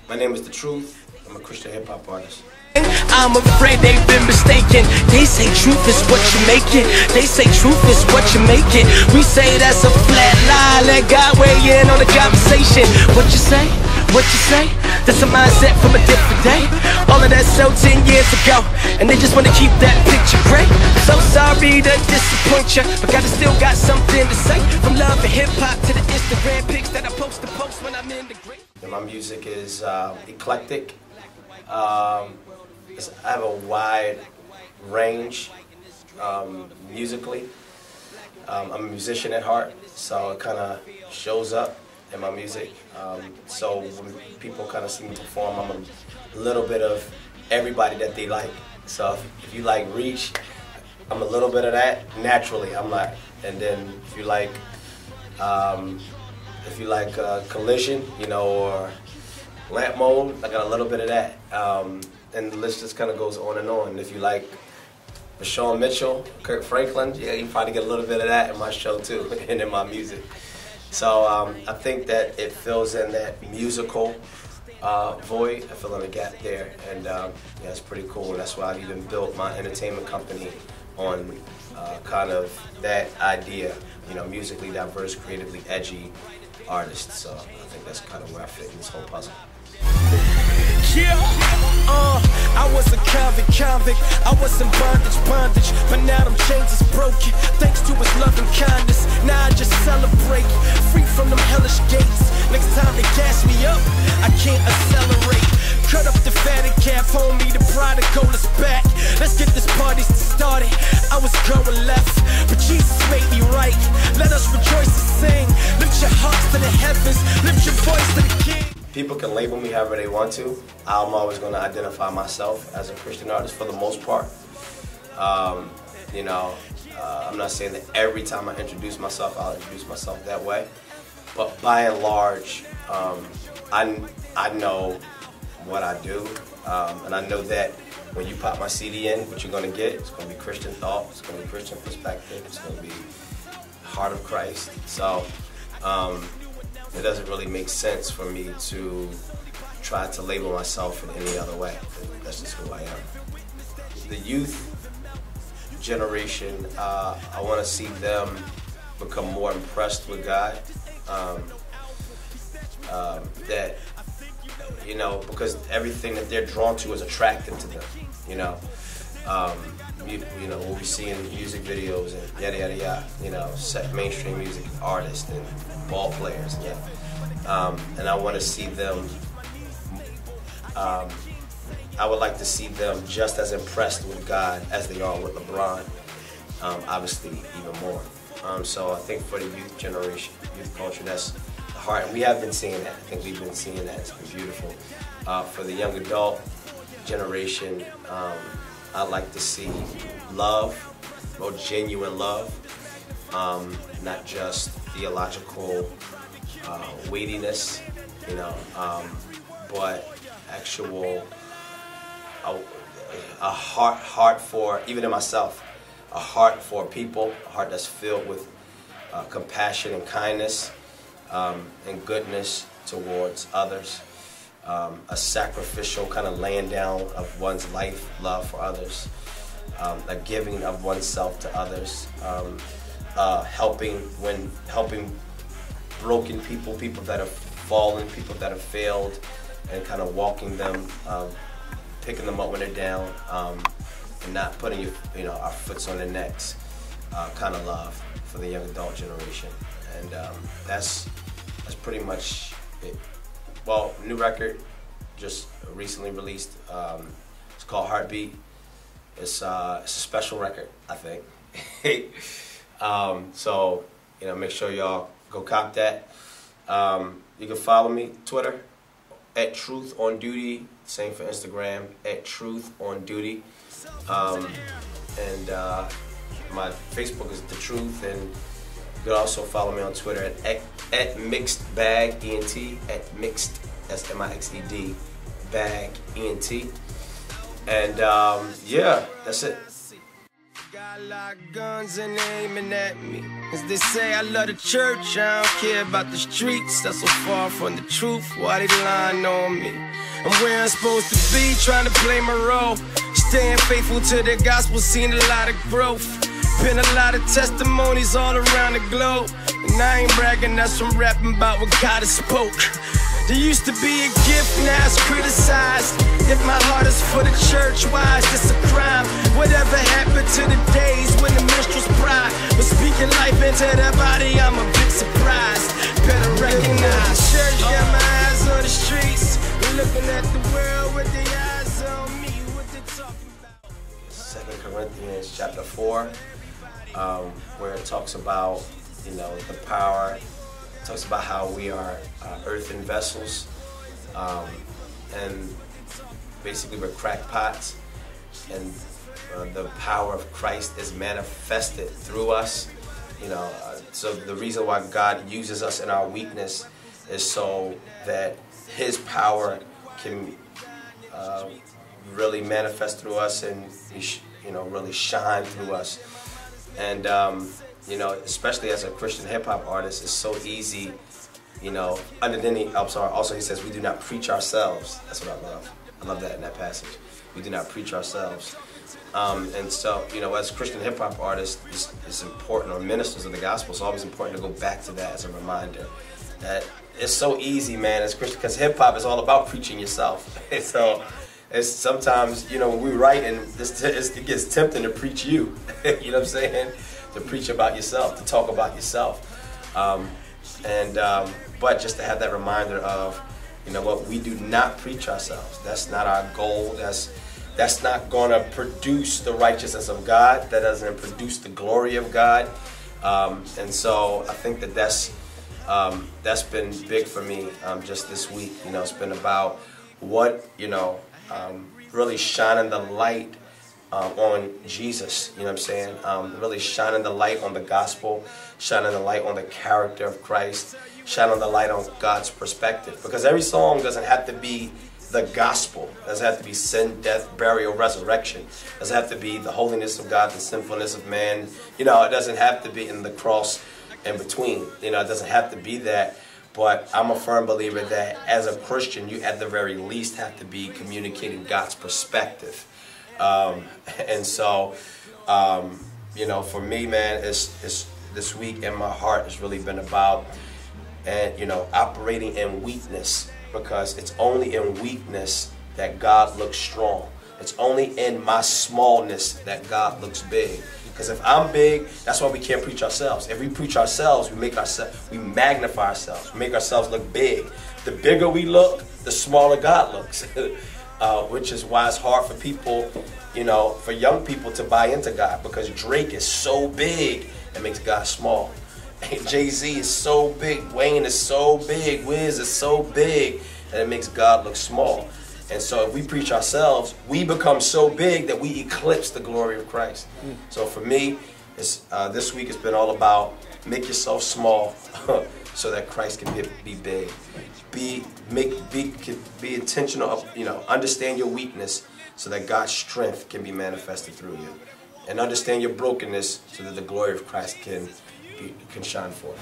My name is T.R.U.T.H. I'm a Christian hip-hop artist. I'm afraid they've been mistaken. They say truth is what you make it. They say truth is what you make it. We say that's a flat lie. Let God weigh in on the conversation. What you say? What you say? That's a mindset from a different day. All of that so 10 years ago, and they just want to keep that picture great. So sorry to disappoint you, but God still got something to say. From love and hip-hop to the Instagram pics that I post to post when I'm in the great. My music is eclectic. I have a wide range musically. I'm a musician at heart, so it kind of shows up in my music. So when people kind of see me perform, I'm a little bit of everybody that they like. So if you like Reach, I'm a little bit of that naturally. I'm like, and then if you like Collision, you know, or Lamp Mode, I got a little bit of that. And the list just kind of goes on and on. And if you like Sean Mitchell, Kirk Franklin, yeah, you probably get a little bit of that in my show too, and in my music. So I think that it fills in that musical void. I fill in a gap there, and yeah, it's pretty cool. That's why I've even built my entertainment company on kind of that idea, you know, musically diverse, creatively edgy artists. So I think that's kind of where I fit in this whole puzzle. Yeah, I was a convict, I was in bondage, but now them chains is broken, thanks to his love and kindness. Now I just celebrate, free from them hellish gates. Next time they gas me up, I can't accelerate. Cut up the fatted calf, homie, the prodigal is back. Let's get this party started. I was going left, but Jesus made me right. Let us rejoice and sing, lift your hearts to the heavens, lift your voice to the King. People can label me however they want to. I'm always going to identify myself as a Christian artist for the most part. You know, I'm not saying that every time I introduce myself, I'll introduce myself that way. But by and large, I know what I do. And I know that when you pop my CD in, what you're going to get, it's going to be Christian thought, it's going to be Christian perspective, it's going to be Heart of Christ. So, it doesn't really make sense for me to try to label myself in any other way. That's just who I am. The youth generation, I want to see them become more impressed with God. That, you know, because everything that they're drawn to is attractive to them, you know. You know, what we see in music videos and yada yada yada, you know, mainstream music artists and ball players, yeah. And I want to see them, I would like to see them just as impressed with God as they are with LeBron, obviously even more. So I think for the youth generation, youth culture, that's the heart. And we have been seeing that. I think we've been seeing that. It's been beautiful. For the young adult generation, I'd like to see love, more genuine love, not just theological weightiness, you know, but actual a heart for, even in myself, a heart for people, a heart that's filled with compassion and kindness and goodness towards others. A sacrificial kind of laying down of one's life, love for others, a giving of oneself to others, helping broken people, people that have fallen, people that have failed, and kind of walking them, picking them up when they're down, and not putting our foots on their necks, kind of love for the young adult generation, and that's pretty much it. Well, new record, just recently released. It's called Heartbeat. It's a special record, I think. So, you know, make sure y'all go cop that. You can follow me, Twitter, at Truth on Duty. Same for Instagram, at Truth on Duty. And my Facebook is The Truth, and you can also follow me on Twitter at Mixed Bag ENT, at Mixed, that's MIXED, Bag ENT. And yeah, that's it. got a lot of guns and they aiming at me. As they say, I love the church, I don't care about the streets. That's so far from the truth, why they lying on me? I'm where I'm supposed to be, trying to play my role. Staying faithful to the gospel, seen a lot of growth. Been a lot of testimonies all around the globe. And I ain't bragging, that's from rapping about what God has spoke. There used to be a gift, now it's criticized. If my heart is for the church, why is this a crime? Whatever happened to the days when the minstrel's pride was speaking life into their body, I'm a bit surprised. Better recognize church, got my eyes on the streets. Looking at the world with their eyes on me, what they talking about. 2 Corinthians chapter 4, where it talks about, the power. It talks about how we are earthen vessels, and basically we're crackpots, and the power of Christ is manifested through us. So the reason why God uses us in our weakness is so that His power can really manifest through us and really shine through us. And especially as a Christian hip-hop artist, it's so easy, also he says we do not preach ourselves. That's what I love. I love that in that passage. We do not preach ourselves. And so, as Christian hip-hop artists, it's important, or ministers of the gospel, it's always important to go back to that as a reminder that it's so easy, man, as Christian, because hip-hop is all about preaching yourself. And so it's sometimes, when we write, and it gets tempting to preach you. You know what I'm saying? To preach about yourself, to talk about yourself. But just to have that reminder of, we do not preach ourselves. That's not our goal. That's not going to produce the righteousness of God. That doesn't produce the glory of God. And so I think that's been big for me just this week. It's been about what, really shining the light on Jesus, you know what I'm saying? Really shining the light on the gospel, shining the light on the character of Christ, shining the light on God's perspective. Because every song doesn't have to be the gospel. It doesn't have to be sin, death, burial, resurrection. It doesn't have to be the holiness of God, the sinfulness of man. It doesn't have to be in the cross in between. It doesn't have to be that. But I'm a firm believer that as a Christian, you at the very least have to be communicating God's perspective. And so, for me, man, it's this week in my heart has really been about, operating in weakness, because it's only in weakness that God looks strong. It's only in my smallness that God looks big. Because if I'm big, that's why we can't preach ourselves. If we preach ourselves, we magnify ourselves, we make ourselves look big. The bigger we look, the smaller God looks. Which is why it's hard for people, for young people to buy into God, because Drake is so big, it makes God small. Jay-Z is so big, Wayne is so big, Wiz is so big, and it makes God look small. And so if we preach ourselves, we become so big that we eclipse the glory of Christ. So for me, this week it's been all about make yourself small so that Christ can be big. Be intentional, understand your weakness so that God's strength can be manifested through you. And understand your brokenness so that the glory of Christ can shine forth.